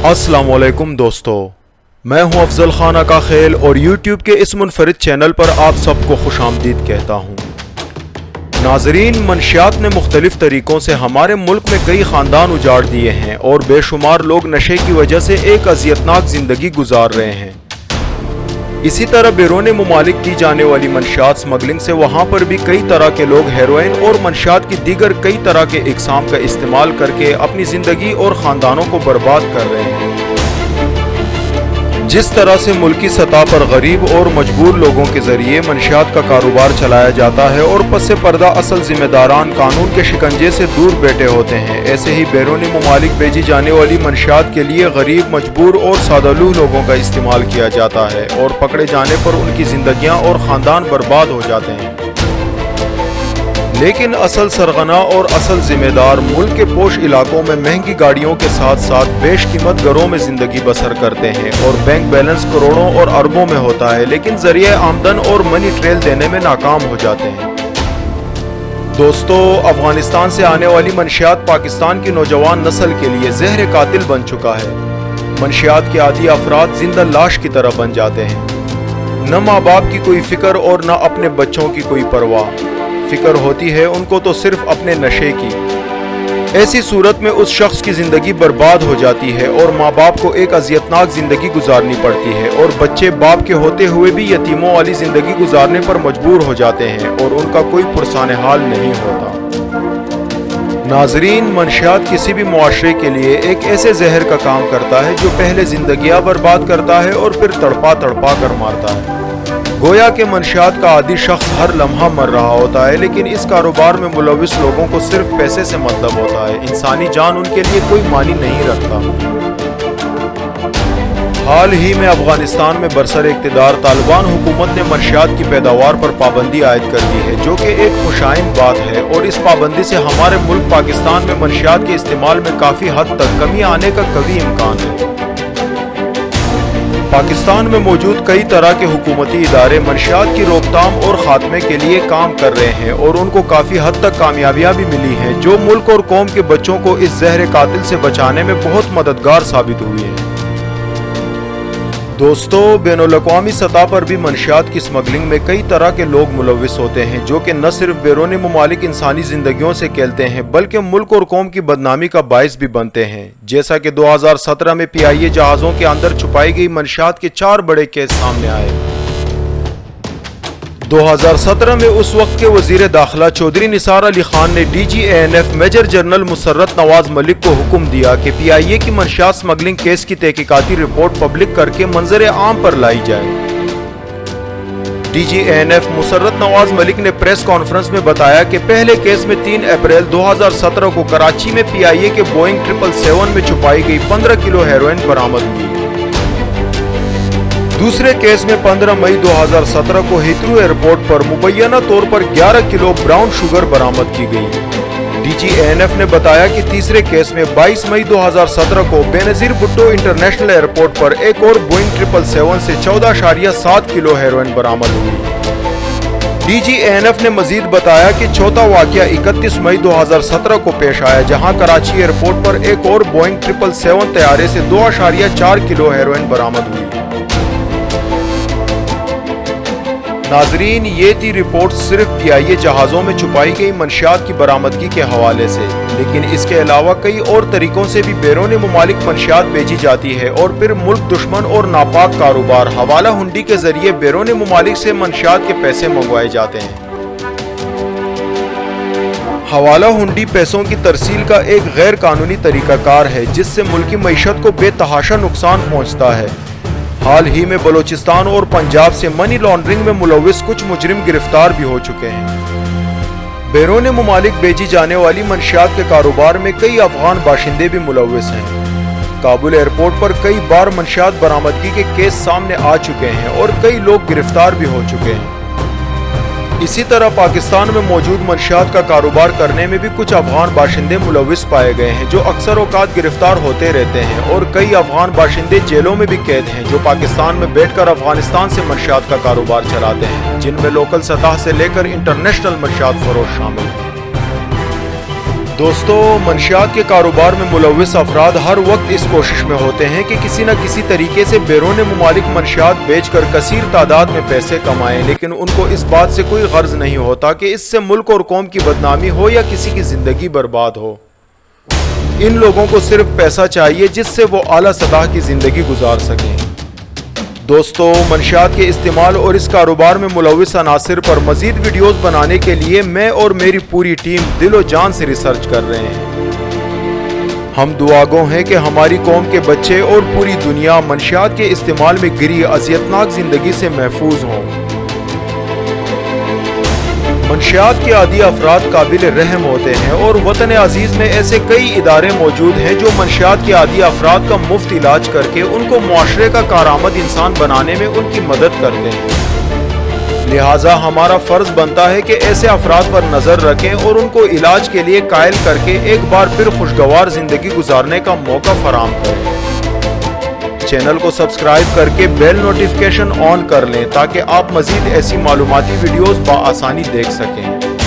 अस्सलाम वालेकुम दोस्तों, मैं हूं अफजल खान आका खेल और YouTube के इस मुनफरिद चैनल पर आप सबको खुशामदीद कहता हूं। नाजरीन, मंशियात ने मुख्तलिफ तरीक़ों से हमारे मुल्क में कई ख़ानदान उजाड़ दिए हैं और बेशुमार लोग नशे की वजह से एक अज़ियतनाक ज़िंदगी गुजार रहे हैं। इसी तरह बैरून मुमालिक की जाने वाली मंशियात स्मगलिंग से वहाँ पर भी कई तरह के लोग हेरोइन और मंशियात की दीगर कई तरह के इक़साम का इस्तेमाल करके अपनी ज़िंदगी और ख़ानदानों को बर्बाद कर रहे हैं। जिस तरह से मुल्की सतह पर गरीब और मजबूर लोगों के ज़रिए मंशियात का कारोबार चलाया जाता है और पस पर्दा असल ज़िम्मेदारान कानून के शिकंजे से दूर बैठे होते हैं, ऐसे ही बैरून मुमालिक भेजी जाने वाली मंशियात के लिए गरीब, मजबूर और सादालू लोगों का इस्तेमाल किया जाता है और पकड़े जाने पर उनकी ज़िंदगियाँ और ख़ानदान बर्बाद हो जाते हैं। लेकिन असल सरगना और असल जिम्मेदार मुल्क के पोश इलाकों में महंगी गाड़ियों के साथ साथ बेशकीमत घरों में ज़िंदगी बसर करते हैं और बैंक बैलेंस करोड़ों और अरबों में होता है, लेकिन ज़रिए आमदन और मनी ट्रेल देने में नाकाम हो जाते हैं। दोस्तों, अफगानिस्तान से आने वाली मंशियात पाकिस्तान की नौजवान नस्ल के लिए जहर कातिल बन चुका है। मंशियात के आदी अफराद जिंदा लाश की तरह बन जाते हैं। न माँ बाप की कोई फिक्र और न अपने बच्चों की कोई परवाह। फिक्र होती है उनको तो सिर्फ अपने नशे की। ऐसी सूरत में उस शख्स की जिंदगी बर्बाद हो जाती है और माँ बाप को एक अज़ियतनाक जिंदगी गुजारनी पड़ती है और बच्चे बाप के होते हुए भी यतीमों वाली जिंदगी गुजारने पर मजबूर हो जाते हैं और उनका कोई पुरसाने हाल नहीं होता। नाजरीन, मंशियात किसी भी मुआशरे के लिए एक ऐसे जहर का काम करता है जो पहले जिंदगियां बर्बाद करता है और फिर तड़पा तड़पा कर मारता है। गोया के मंशियात का आदी शख्स हर लम्हा मर रहा होता है, लेकिन इस कारोबार में मुलविस लोगों को सिर्फ पैसे से मतलब होता है। इंसानी जान उनके लिए कोई मानी नहीं रखता। हाल ही में अफगानिस्तान में बरसर इक़्तिदार तालिबान हुकूमत ने मंशियात की पैदावार पर पाबंदी आयद कर दी है, जो कि एक खुशाइन बात है और इस पाबंदी से हमारे मुल्क पाकिस्तान में मंशियात के इस्तेमाल में काफ़ी हद तक कमी आने का कभी इम्कान है। पाकिस्तान में मौजूद कई तरह के हुकूमती इदारे मंशियात की रोकथाम और ख़ात्मे के लिए काम कर रहे हैं और उनको काफ़ी हद तक कामयाबियाँ भी मिली हैं, जो मुल्क और कौम के बच्चों को इस जहर कातिल से बचाने में बहुत मददगार साबित हुई है। दोस्तों, बैनुल-अक़वामी सतह पर भी मंशियात की स्मगलिंग में कई तरह के लोग मुलविस होते हैं, जो कि न सिर्फ बैरून मुमालिक इंसानी जिंदगियों से खेलते हैं बल्कि मुल्क और कौम की बदनामी का बाइस भी बनते हैं। जैसा कि 2017 में PIA जहाज़ों के अंदर छुपाई गई मंशियात के 4 बड़े केस सामने आए। 2017 में उस वक्त के वजीर दाखिला चौधरी निसार अली खान ने DG ANF major general Musarrat Nawaz Malik को हुक्म दिया कि PIA की मंशियात स्मगलिंग केस की तहकीकाती रिपोर्ट पब्लिक करके मंजर आम पर लाई जाए। DG ANF मुसर्रत नवाज मलिक ने प्रेस कॉन्फ्रेंस में बताया कि पहले केस में 3 अप्रैल 2017 को कराची में PIA के बोइंग 777 में छुपाई गई 15 किलो हेरोइन बरामद हुई। दूसरे केस में 15 मई 2017 को हीथ्रो एयरपोर्ट पर मुबैना तौर पर 11 किलो ब्राउन शुगर बरामद की गई। DG ANF ने बताया कि तीसरे केस में 22 मई 2017 को बेनजीर भुट्टो इंटरनेशनल एयरपोर्ट पर एक और बोइंग 777 से 14.7 किलो हेरोइन बरामद हुई। DG ANF ने मजीद बताया कि चौथा वाकया 31 मई 2017 को पेश आया, जहां कराची एयरपोर्ट पर एक और बोइंग 777 तैयारे से 2.4 किलो हेरोइन बरामद हुई। नाजरीन, ये थी रिपोर्ट सिर्फ PIA जहाज़ों में छुपाई गई मंशियात की बरामदगी के हवाले से, लेकिन इसके अलावा कई और तरीकों से भी बैरून मुमालिक मंशियात भेजी जाती है और फिर मुल्क दुश्मन और नापाक कारोबार हवाला हुंडी के जरिए बैरून मुमालिक से मंशियात के पैसे मंगवाए जाते हैं। हवाला हुंडी पैसों की तरसील का एक गैर कानूनी तरीकाकार है जिससे मुल्की मईशत को बेतहाशा नुकसान पहुँचता है। हाल ही में बलोचिस्तान और पंजाब से मनी लॉन्ड्रिंग में मुलविस कुछ मुजरिम गिरफ्तार भी हो चुके हैं। बैरून मुमालिक भेजी जाने वाली मंशियात के कारोबार में कई अफगान बाशिंदे भी मुलविस हैं। काबुल एयरपोर्ट पर कई बार मंशियात बरामदगी के केस सामने आ चुके हैं और कई लोग गिरफ्तार भी हो चुके हैं। इसी तरह पाकिस्तान में मौजूद मंशियात का कारोबार करने में भी कुछ अफगान बाशिंदे मुलविस पाए गए हैं, जो अक्सर औकात गिरफ्तार होते रहते हैं और कई अफगान बाशिंदे जेलों में भी कैद हैं, जो पाकिस्तान में बैठकर अफगानिस्तान से मंशियात का कारोबार चलाते हैं, जिनमें लोकल सतह से लेकर इंटरनेशनल मंशियात फरोश शामिल है। دوستو، منشیات کے کاروبار میں ملوث افراد ہر وقت اس کوشش میں ہوتے ہیں کہ کسی نہ کسی طریقے سے بیرون ممالک منشیات بیچ کر کثیر تعداد میں پیسے کمائیں، لیکن ان کو اس بات سے کوئی غرض نہیں ہوتا کہ اس سے ملک اور قوم کی بدنامی ہو یا کسی کی زندگی برباد ہو۔ ان لوگوں کو صرف پیسہ چاہیے جس سے وہ اعلیٰ سطح کی زندگی گزار سکیں۔ دوستو، منشیات کے استعمال اور اس کاروبار میں ملوث عناصر پر مزید ویڈیوز بنانے کے لیے میں اور میری پوری ٹیم دل و جان سے ریسرچ کر رہے ہیں۔ ہم دعاگو ہیں کہ ہماری قوم کے بچے اور پوری دنیا منشیات کے استعمال میں گری اذیتناک زندگی سے محفوظ ہوں۔ منشیات کے عادی افراد قابل رحم ہوتے ہیں اور وطن عزیز میں ایسے کئی ادارے موجود ہیں جو منشیات کے عادی افراد کا مفت علاج کر کے ان کو معاشرے کا کارآمد انسان بنانے میں ان کی مدد کرتے ہیں۔ لہٰذا ہمارا فرض بنتا ہے کہ ایسے افراد پر نظر رکھیں اور ان کو علاج کے لیے قائل کر کے ایک بار پھر خوشگوار زندگی گزارنے کا موقع فراہم کریں۔ چینل کو سبسکرائب کر کے بیل نوٹیفیکیشن آن کر لیں تاکہ آپ مزید ایسی معلوماتی ویڈیوز بآسانی دیکھ سکیں۔